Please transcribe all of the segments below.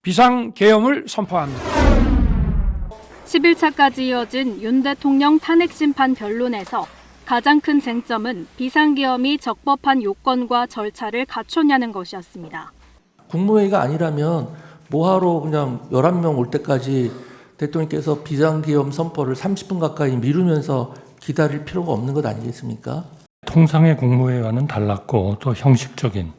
비상계엄을 선포합니다. 11차까지 이어진 윤 대통령 탄핵심판 변론에서 가장 큰 쟁점은 비상계엄이 적법한 요건과 절차를 갖췄냐는 것이었습니다. 국무회의가 아니라면 뭐하러 그냥 11명 올 때까지 대통령께서 비상계엄 선포를 30분 가까이 미루면서 기다릴 필요가 없는 것 아니겠습니까? 통상의 국무회의와는 달랐고 또 형식적인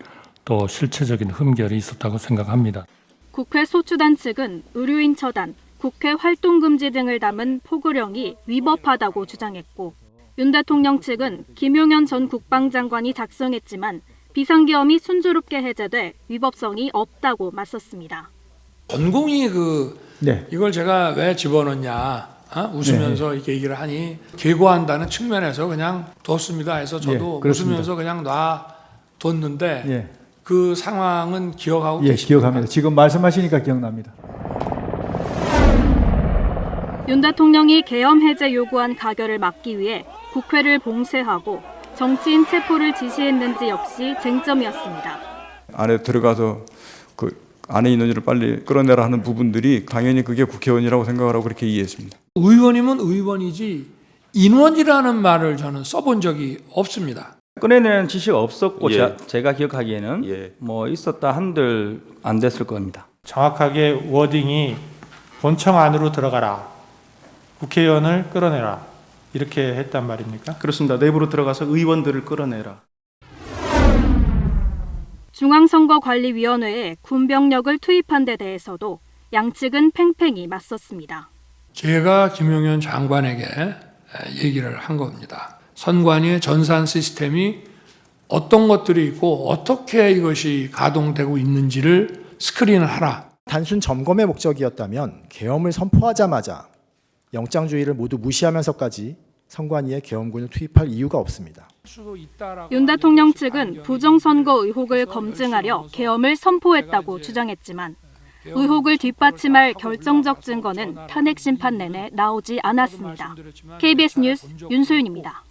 또 실체적인 흠결이 있었다고 생각합니다. 국회 소추단 측은 의료인 처단, 국회 활동금지 등을 담은 포고령이 위법하다고 주장했고, 윤 대통령 측은 김용현 전 국방장관이 작성했지만 비상계엄이 순조롭게 해제돼 위법성이 없다고 맞섰습니다. 전공이 이걸 제가 왜 집어넣냐 웃으면서 네. 이렇게 얘기를 하니 계고한다는 측면에서 그냥 뒀습니다 해서 저도 웃으면서 그냥 놔뒀는데 그 상황은 기억하고 계십니까? 기억합니다. 지금 말씀하시니까 기억납니다. 윤 대통령이 계엄 해제 요구한 가결을 막기 위해 국회를 봉쇄하고 정치인 체포를 지시했는지 역시 쟁점이었습니다. 안에 들어가서 그 안에 인원들을 빨리 끌어내라 하는 부분들이 당연히 그게 국회의원이라고 생각을 하고 그렇게 이해했습니다. 의원이면 의원이지 인원이라는 말을 저는 써본 적이 없습니다. 꺼내내는 지시가 없었고 예. 제가 기억하기에는 뭐 있었다 한들 안 됐을 겁니다. 정확하게 워딩이 본청 안으로 들어가라, 국회의원을 끌어내라 이렇게 했단 말입니까? 그렇습니다. 내부로 들어가서 의원들을 끌어내라. 중앙선거관리위원회에 군병력을 투입한 데 대해서도 양측은 팽팽히 맞섰습니다. 제가 김용현 장관에게 얘기를 한 겁니다. 선관위의 전산 시스템이 어떤 것들이 있고 어떻게 이것이 가동되고 있는지를 스크린을 하라. 단순 점검의 목적이었다면 계엄을 선포하자마자 영장주의를 모두 무시하면서까지 선관위에 계엄군을 투입할 이유가 없습니다. 윤 대통령 측은 부정선거 의혹을 검증하려 계엄을 선포했다고 주장했지만 의혹을 뒷받침할 결정적 증거는 탄핵 심판 내내 나오지 않았습니다. KBS 뉴스 윤소윤입니다.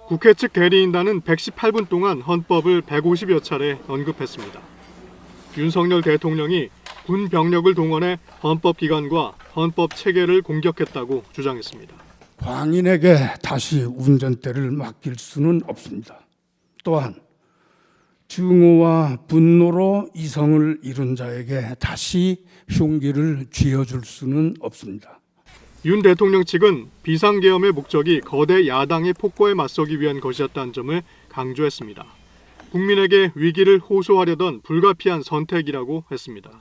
국회 측 대리인단은 118분 동안 헌법을 150여 차례 언급했습니다. 윤석열 대통령이 군 병력을 동원해 헌법기관과 헌법 체계를 공격했다고 주장했습니다. 광인에게 다시 운전대를 맡길 수는 없습니다. 또한 증오와 분노로 이성을 잃은 자에게 다시 흉기를 쥐어줄 수는 없습니다. 윤 대통령 측은 비상계엄의 목적이 거대 야당의 폭거에 맞서기 위한 것이었다는 점을 강조했습니다. 국민에게 위기를 호소하려던 불가피한 선택이라고 했습니다.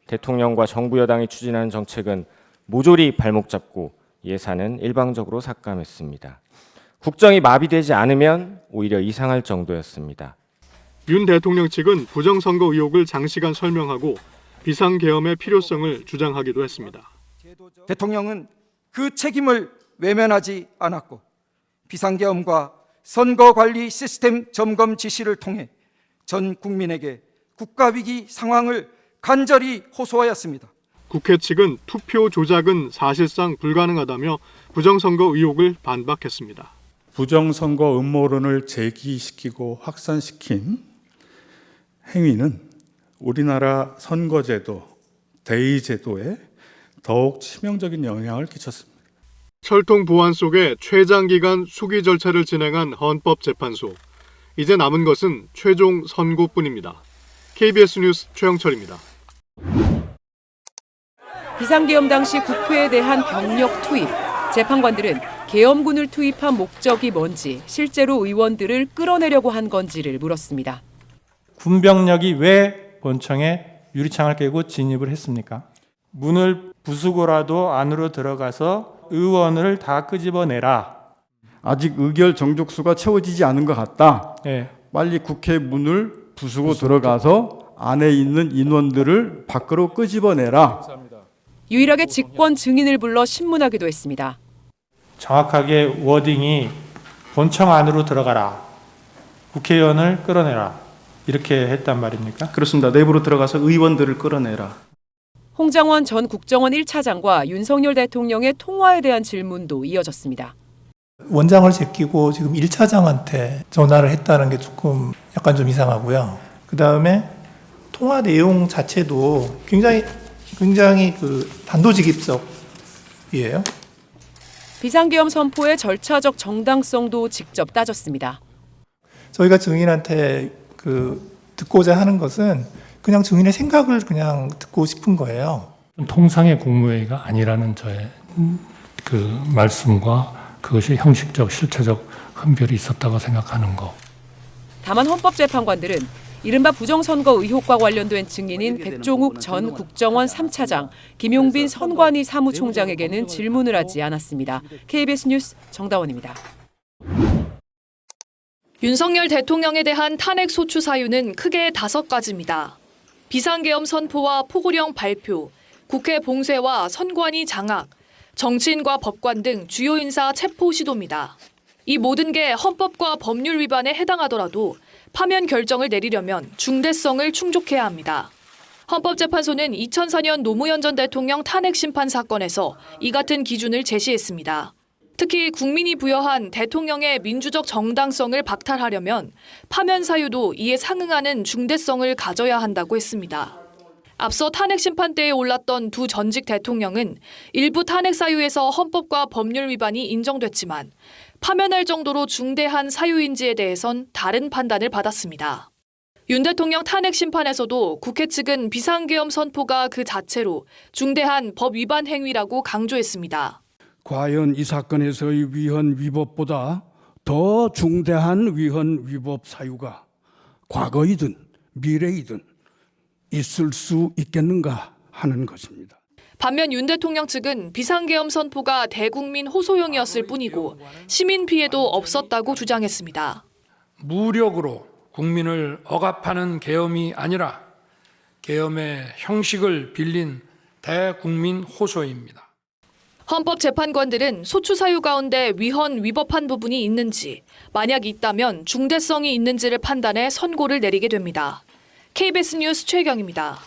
대통령과 정부 여당이 추진하는 정책은 모조리 발목 잡고 예산은 일방적으로 삭감했습니다. 국정이 마비되지 않으면 오히려 이상할 정도였습니다. 윤 대통령 측은 부정선거 의혹을 장시간 설명하고 비상계엄의 필요성을 주장하기도 했습니다. 대통령은 그 책임을 외면하지 않았고 비상계엄과 선거관리 시스템 점검 지시를 통해 전 국민에게 국가위기 상황을 간절히 호소하였습니다. 국회 측은 투표 조작은 사실상 불가능하다며 부정선거 의혹을 반박했습니다. 부정선거 음모론을 제기시키고 확산시킨 행위는 우리나라 선거제도, 대의제도에 더욱 치명적인 영향을 끼쳤습니다. 철통 보안 속에 최장기간 수기 절차를 진행한 헌법재판소. 이제 남은 것은 최종 선고뿐입니다. KBS 뉴스 최영철입니다. 비상계엄 당시 국회에 대한 병력 투입. 재판관들은 계엄군을 투입한 목적이 뭔지, 실제로 의원들을 끌어내려고 한 건지를 물었습니다. 군병력이 왜 본청에 유리창을 깨고 진입을 했습니까? 문을 부수고라도 안으로 들어가서 의원을 다 끄집어내라. 아직 의결 정족수가 채워지지 않은 것 같다. 빨리 국회 문을 부수고 들어가서 안에 있는 인원들을 밖으로 끄집어내라. 유일하게 직권 증인을 불러 신문하기도 했습니다. 정확하게 워딩이 본청 안으로 들어가라, 국회의원을 끌어내라 이렇게 했단 말입니까? 그렇습니다. 내부로 들어가서 의원들을 끌어내라. 홍장원 전 국정원 1차장과 윤석열 대통령의 통화에 대한 질문도 이어졌습니다. 원장을 제끼고 지금 1차장한테 전화를 했다는 게 조금 약간 좀 이상하고요. 그다음에 통화 내용 자체도 굉장히 그 단도직입적이에요. 비상계엄 선포의 절차적 정당성도 직접 따졌습니다. 저희가 증인한테 듣고자 하는 것은 그냥 증인의 생각을 그냥 듣고 싶은 거예요. 통상의 국무회의가 아니라는 저의 그 말씀과 그것이 형식적, 실체적 흠결이 있었다고 생각하는 거. 다만 헌법재판관들은 이른바 부정선거 의혹과 관련된 증인인 백종욱 전 국정원 3차장, 김용빈 선관위 사무총장에게는 질문을 하지 않았습니다. KBS 뉴스 정다원입니다. 윤석열 대통령에 대한 탄핵 소추 사유는 크게 5가지입니다. 비상계엄 선포와 포고령 발표, 국회 봉쇄와 선관위 장악, 정치인과 법관 등 주요 인사 체포 시도입니다. 이 모든 게 헌법과 법률 위반에 해당하더라도 파면 결정을 내리려면 중대성을 충족해야 합니다. 헌법재판소는 2004년 노무현 전 대통령 탄핵 심판 사건에서 이 같은 기준을 제시했습니다. 특히 국민이 부여한 대통령의 민주적 정당성을 박탈하려면 파면 사유도 이에 상응하는 중대성을 가져야 한다고 했습니다. 앞서 탄핵 심판대에 올랐던 두 전직 대통령은 일부 탄핵 사유에서 헌법과 법률 위반이 인정됐지만 파면할 정도로 중대한 사유인지에 대해선 다른 판단을 받았습니다. 윤 대통령 탄핵 심판에서도 국회 측은 비상계엄 선포가 그 자체로 중대한 법 위반 행위라고 강조했습니다. 과연 이 사건에서의 위헌 위법보다 더 중대한 위헌 위법 사유가 과거이든 미래이든 있을 수 있겠는가 하는 것입니다. 반면 윤 대통령 측은 비상계엄 선포가 대국민 호소용이었을 뿐이고 시민 피해도 없었다고 주장했습니다. 무력으로 국민을 억압하는 계엄이 아니라 계엄의 형식을 빌린 대국민 호소입니다. 헌법재판관들은 소추 사유 가운데 위헌 위법한 부분이 있는지, 만약 있다면 중대성이 있는지를 판단해 선고를 내리게 됩니다. KBS 뉴스 최경입니다.